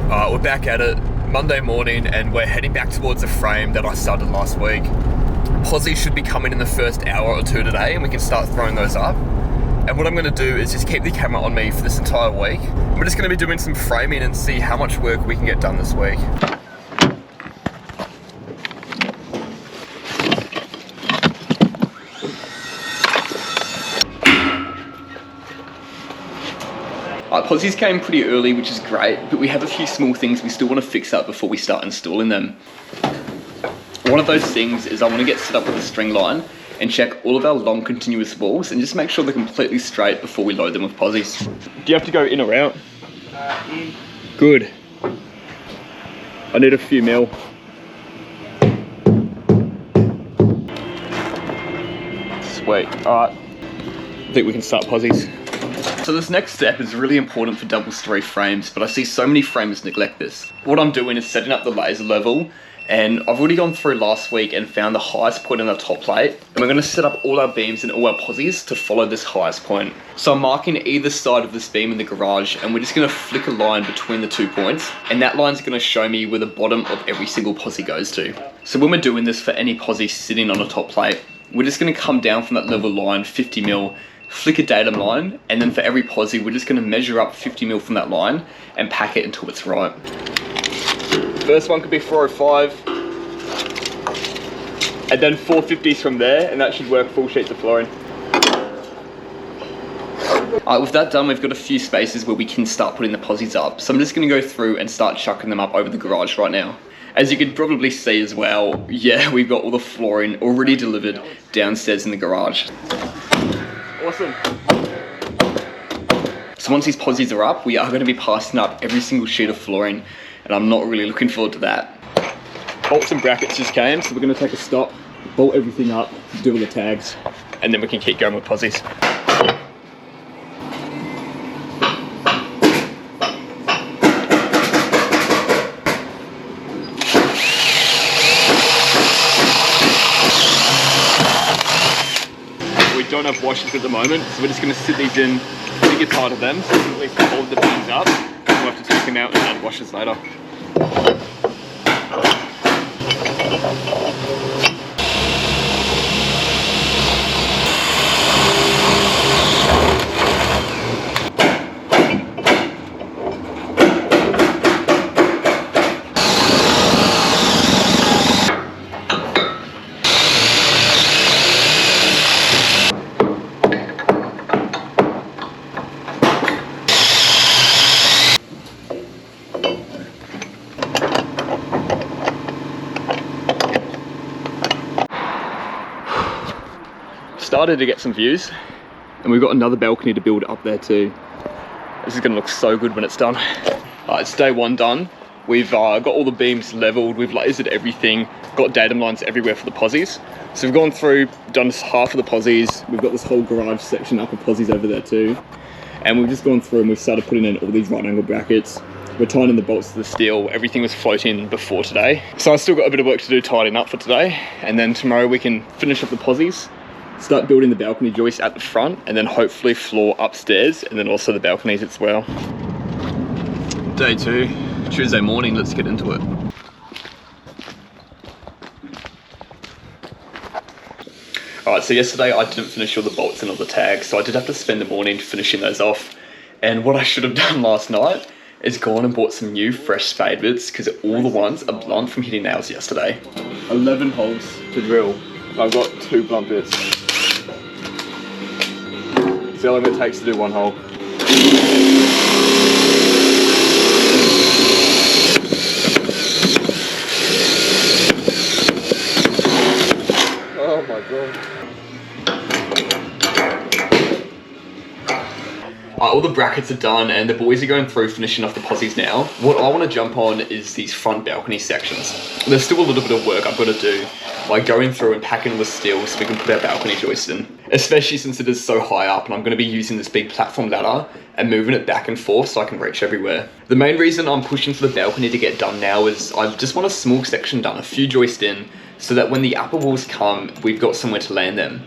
We're back at it Monday morning and we're heading back towards the frame that I started last week. Posi should be coming in the first hour or two today and we can start throwing those up. And what I'm going to do is just keep the camera on me for this entire week. We're just going to be doing some framing and see how much work we can get done this week. Posies came pretty early, which is great, but we have a few small things we still want to fix up before we start installing them. One of those things is I want to get set up with a string line and check all of our long continuous walls and just make sure they're completely straight before we load them with posies. Do you have to go in or out? In. Good. I need a few mil. Sweet, alright. I think we can start posies. So this next step is really important for double story frames, but I see so many framers neglect this. What I'm doing is setting up the laser level, and I've already gone through last week and found the highest point on the top plate, and we're going to set up all our beams and all our posies to follow this highest point. So I'm marking either side of this beam in the garage, and we're just going to flick a line between the 2 points, and that line's going to show me where the bottom of every single posi goes to. So when we're doing this for any posi sitting on a top plate, we're just going to come down from that level line 50 mil, flick a datum line, and then for every posi we're just going to measure up 50 mil from that line and pack it until it's right. First one could be 405, and then 450s from there, and that should work full sheets of flooring. Alright, with that done, we've got a few spaces where we can start putting the posies up, so I'm just going to go through and start chucking them up over the garage right now. As you can probably see as well, yeah, we've got all the flooring already delivered downstairs in the garage. Awesome. So once these posies are up, we are going to be passing up every single sheet of flooring, and I'm not really looking forward to that. Bolts and brackets just came, so we're going to take a stop, bolt everything up, do all the tags, and then we can keep going with posies. Don't have washers at the moment, so we're just going to sit these in, get tired of them, so we can at least hold the beams up, and we'll have to take them out and add washers later. Started to get some views, and we've got another balcony to build up there too. This is going to look so good when it's done. It's day one done. We've got all the beams leveled, we've lasered everything, got datum lines everywhere for the posies. So we've gone through, done half of the posies, we've got this whole garage section up of posies over there too. And we've just gone through and we've started putting in all these right angle brackets. We're tying in the bolts to the steel, everything was floating before today. So I've still got a bit of work to do tidying up for today, and then tomorrow we can finish up the posies, start building the balcony joist at the front, and then hopefully floor upstairs, and then also the balconies as well. Day 2, Tuesday morning, let's get into it. Alright, so yesterday I didn't finish all the bolts and all the tags, so I did have to spend the morning finishing those off. And what I should have done last night is gone and bought some new fresh spade bits, because all the ones are blunt from hitting nails yesterday. 11 holes to drill. I've got 2 blunt bits. It's how long it takes to do 1 hole. Oh my god. All the brackets are done and the boys are going through finishing off the posies now. What I want to jump on is these front balcony sections. There's still a little bit of work I've got to do, like going through and packing all the steel so we can put our balcony joist in. Especially since it is so high up, and I'm going to be using this big platform ladder and moving it back and forth so I can reach everywhere. The main reason I'm pushing for the balcony to get done now is I just want a small section done, a few joists in, so that when the upper walls come, we've got somewhere to land them.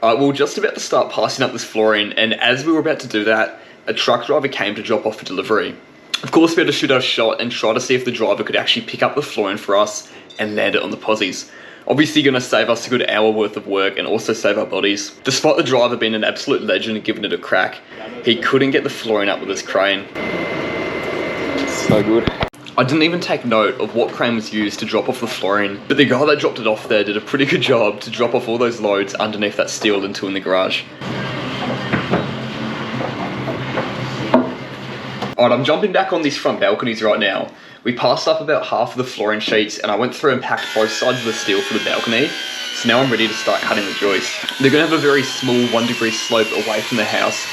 Alright, we were just about to start passing up this flooring, and as we were about to do that, a truck driver came to drop off for delivery. Of course, we had to shoot our shot and try to see if the driver could actually pick up the flooring for us and land it on the posies. Obviously going to save us a good hour worth of work and also save our bodies. Despite the driver being an absolute legend and giving it a crack, he couldn't get the flooring up with his crane. So good. I didn't even take note of what crane was used to drop off the flooring, but the guy that dropped it off there did a pretty good job to drop off all those loads underneath that steel into in the garage. Alright, I'm jumping back on these front balconies right now. We passed up about half of the flooring sheets and I went through and packed both sides of the steel for the balcony. So now I'm ready to start cutting the joists. They're going to have a very small 1 degree slope away from the house.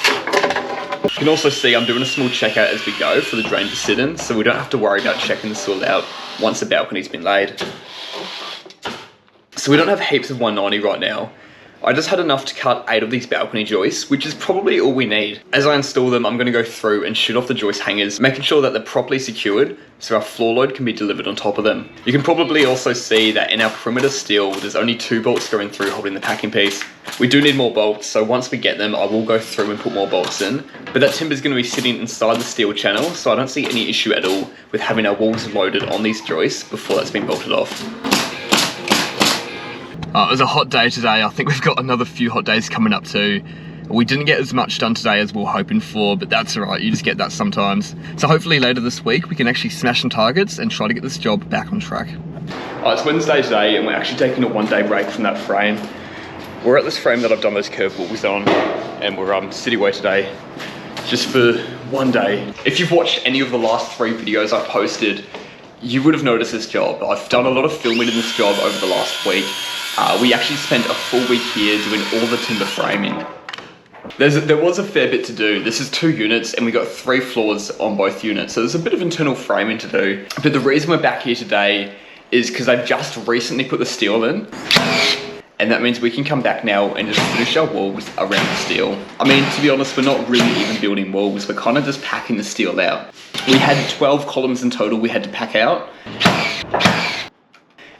You can also see I'm doing a small checkout as we go for the drain to sit in, so we don't have to worry about checking the soil out once the balcony's been laid. So we don't have heaps of 190 right now. I just had enough to cut 8 of these balcony joists, which is probably all we need. As I install them, I'm going to go through and shoot off the joist hangers, making sure that they're properly secured so our floor load can be delivered on top of them. You can probably also see that in our perimeter steel, there's only 2 bolts going through holding the packing piece. We do need more bolts, so once we get them, I will go through and put more bolts in. But that timber is going to be sitting inside the steel channel, so I don't see any issue at all with having our walls loaded on these joists before that's been bolted off. It was a hot day today. I think we've got another few hot days coming up too. We didn't get as much done today as we were hoping for, but that's alright, you just get that sometimes. So hopefully later this week we can actually smash some targets and try to get this job back on track. It's Wednesday today and we're actually taking a 1 day break from that frame. We're at this frame that I've done those curved walls on, and we're city way today just for 1 day. If you've watched any of the last 3 videos I posted, you would have noticed this job. I've done a lot of filming in this job over the last week. We actually spent a full week here doing all the timber framing. There was a fair bit to do. This is 2 units and we got 3 floors on both units, so there's a bit of internal framing to do. But the reason we're back here today is because I've just recently put the steel in, and that means we can come back now and just finish our walls around the steel. I mean, to be honest, we're not really even building walls, we're kind of just packing the steel out. We had 12 columns in total we had to pack out.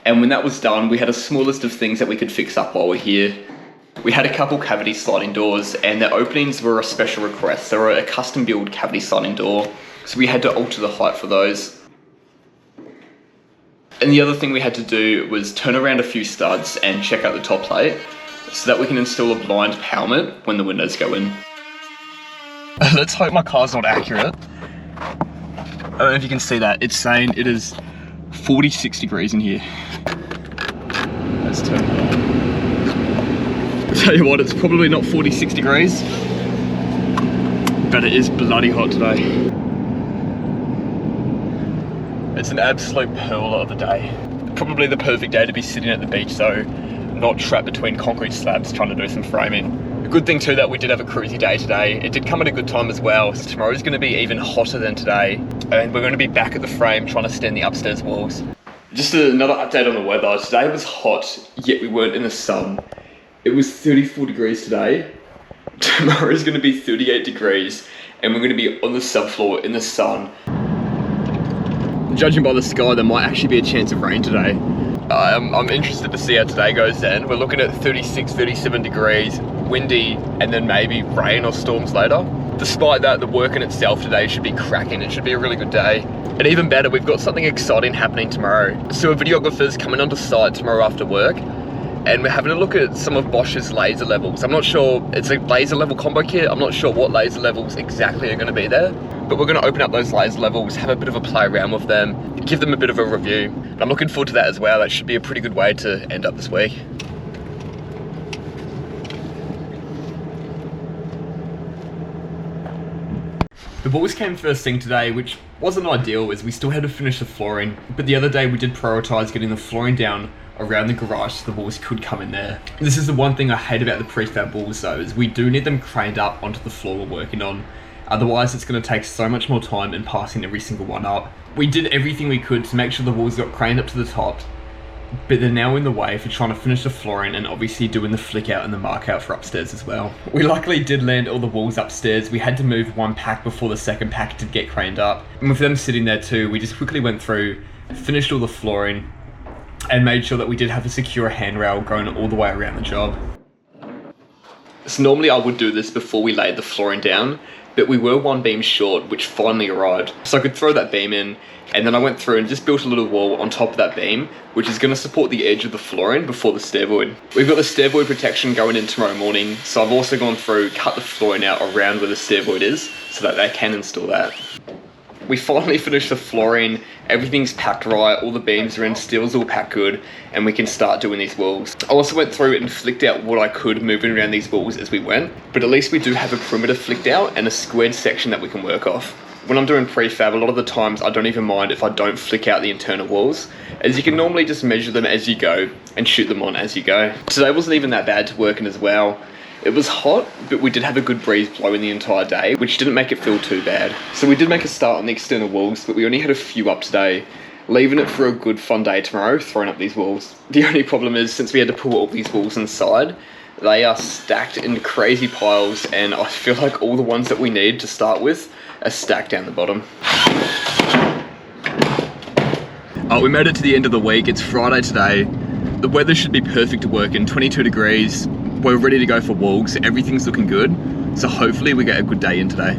And when that was done, we had a small list of things that we could fix up while we're here. We had a couple cavity sliding doors, and the openings were a special request. They were a custom build cavity sliding door, so we had to alter the height for those. And the other thing we had to do was turn around a few studs and check out the top plate, so that we can install a blind powment when the windows go in. Let's hope my car's not accurate. I don't know if you can see that. It's saying it is 46 degrees in here. Let's turn it on. I'll tell you what, it's probably not 46 degrees, but it is bloody hot today. It's an absolute pearl of a day. Probably the perfect day to be sitting at the beach though, not trapped between concrete slabs trying to do some framing. A good thing too that we did have a cruisy day today. It did come at a good time as well. So tomorrow's going to be even hotter than today, and we're going to be back at the frame trying to stand the upstairs walls. Just another update on the weather. Today was hot, yet we weren't in the sun. It was 34 degrees today. Tomorrow's going to be 38 degrees, and we're going to be on the subfloor in the sun. Judging by the sky, there might actually be a chance of rain today. I'm interested to see how today goes then. We're looking at 36, 37 degrees, windy, and then maybe rain or storms later. Despite that, the work in itself today should be cracking. It should be a really good day. And even better, we've got something exciting happening tomorrow. So a videographer's coming onto site tomorrow after work, and we're having a look at some of Bosch's laser levels. I'm not sure, it's a laser level combo kit. I'm not sure what laser levels exactly are going to be there, but we're going to open up those laser levels, have a bit of a play around with them, give them a bit of a review. I'm looking forward to that as well. That should be a pretty good way to end up this week. The walls came first thing today, which wasn't ideal as we still had to finish the flooring, but the other day we did prioritise getting the flooring down around the garage so the walls could come in there. This is the one thing I hate about the prefab walls though, is we do need them craned up onto the floor we're working on. Otherwise it's going to take so much more time in passing every single one up. We did everything we could to make sure the walls got craned up to the top, but they're now in the way for trying to finish the flooring and obviously doing the flick out and the mark out for upstairs as well. We luckily did land all the walls upstairs. We had to move one pack before the second pack did get craned up. And with them sitting there too, we just quickly went through, finished all the flooring, and made sure that we did have a secure handrail going all the way around the job. So normally I would do this before we laid the flooring down, but we were one beam short, which finally arrived. So I could throw that beam in, and then I went through and just built a little wall on top of that beam, which is going to support the edge of the flooring before the stair void. We've got the stair void protection going in tomorrow morning, so I've also gone through, cut the flooring out around where the stair void is, so that they can install that. We finally finished the flooring, everything's packed right, all the beams are in, steel's all packed good, and we can start doing these walls. I also went through and flicked out what I could moving around these walls as we went, but at least we do have a perimeter flicked out and a squared section that we can work off. When I'm doing prefab, a lot of the times I don't even mind if I don't flick out the internal walls, as you can normally just measure them as you go and shoot them on as you go. Today wasn't even that bad to work in as well. It was hot, but we did have a good breeze blowing the entire day, which didn't make it feel too bad. So we did make a start on the external walls, but we only had a few up today, leaving it for a good fun day tomorrow, throwing up these walls. The only problem is, since we had to pull all these walls inside, they are stacked in crazy piles, and I feel like all the ones that we need to start with are stacked down the bottom. We made it to the end of the week. It's Friday today. The weather should be perfect to work in, 22 degrees. We're ready to go for walks. Everything's looking good. So hopefully we get a good day in today.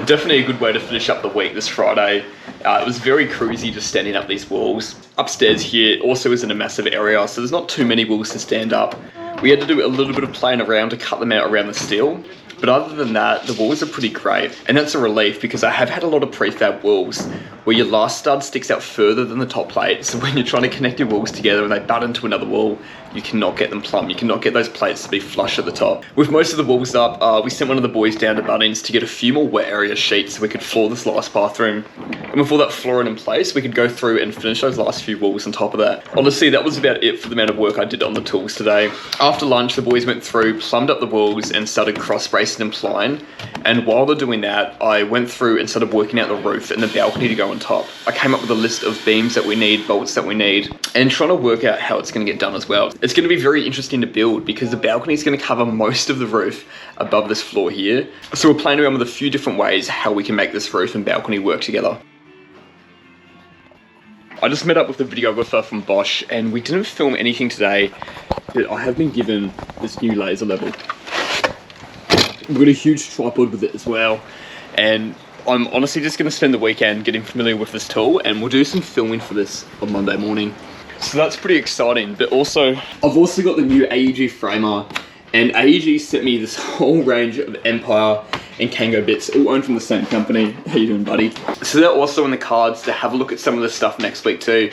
Definitely a good way to finish up the week this Friday. It was very cruisy just standing up these walls. Upstairs here also isn't a massive area, so there's not too many walls to stand up. We had to do a little bit of playing around to cut them out around the steel. But other than that, the walls are pretty great. And that's a relief because I have had a lot of prefab walls where your last stud sticks out further than the top plate. So when you're trying to connect your walls together and they butt into another wall, you cannot get them plumb. You cannot get those plates to be flush at the top. With most of the walls up, we sent one of the boys down to Bunnings to get a few more wet area sheets so we could floor this last bathroom. And with all that flooring in place, we could go through and finish those last few walls on top of that. Honestly, that was about it for the amount of work I did on the tools today. After lunch, the boys went through, plumbed up the walls and started cross bracing and plying. And while they're doing that, I went through and started working out the roof and the balcony to go on top. I came up with a list of beams that we need, bolts that we need, and trying to work out how it's going to get done as well. It's going to be very interesting to build because the balcony is going to cover most of the roof above this floor here. So we're playing around with a few different ways how we can make this roof and balcony work together. I just met up with the videographer from Bosch and we didn't film anything today, but I have been given this new laser level. We've got a huge tripod with it as well, and I'm honestly just going to spend the weekend getting familiar with this tool, and we'll do some filming for this on Monday morning. So that's pretty exciting, but also I've also got the new AEG framer, and AEG sent me this whole range of Empire and Kango bits, all owned from the same company. How you doing, buddy? So they're also in the cards to have a look at some of the stuff next week too.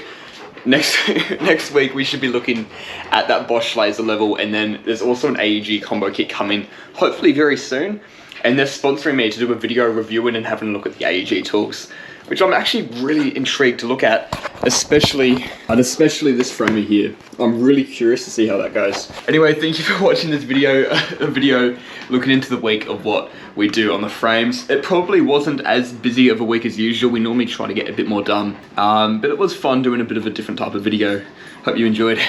Next week we should be looking at that Bosch laser level, and then there's also an AEG combo kit coming hopefully very soon, and they're sponsoring me to do a video reviewing and having a look at the AEG tools, which I'm actually really intrigued to look at, especially this framer here. I'm really curious to see how that goes. Anyway, thank you for watching this video, a video looking into the week of what we do on the frames. It probably wasn't as busy of a week as usual. We normally try to get a bit more done, but it was fun doing a bit of a different type of video. Hope you enjoyed.